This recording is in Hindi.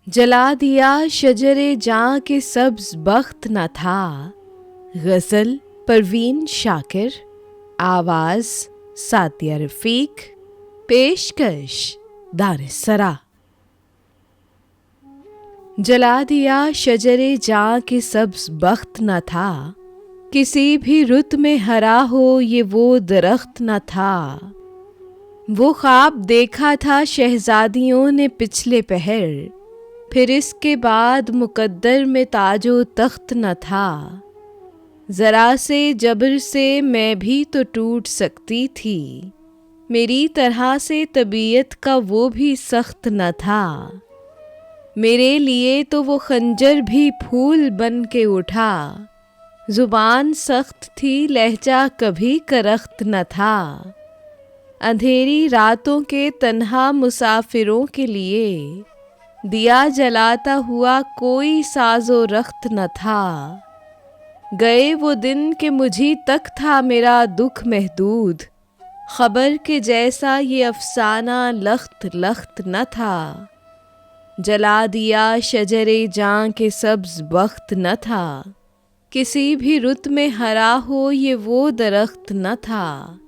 जला दिया शजरे जां के सब्ज बख्त न था। गज़ल परवीन शाकिर, आवाज़ सातिया रफ़ीक, पेशकश दानिस्सरा। जला दिया शजरे जां के सब्ज बख्त न था, किसी भी रुत में हरा हो ये वो दरख्त न था। वो ख्वाब देखा था शहज़ादियों ने पिछले पहर, फिर इसके बाद मुकद्दर में ताजो तख्त न था। ज़रा से जबर से मैं भी तो टूट सकती थी, मेरी तरह से तबीयत का वो भी सख्त न था। मेरे लिए तो वो खंजर भी फूल बन के उठा, ज़ुबान सख्त थी लहजा कभी करख्त न था। अंधेरी रातों के तन्हा मुसाफिरों के लिए दिया जलाता हुआ कोई साजो रख्त न था। गए वो दिन के मुझी तक था मेरा दुख महदूद, खबर के जैसा ये अफसाना लख्त लख्त न था। जला दिया शजरे जां के सब्ज बख्त न था, किसी भी रुत में हरा हो ये वो दरख्त न था।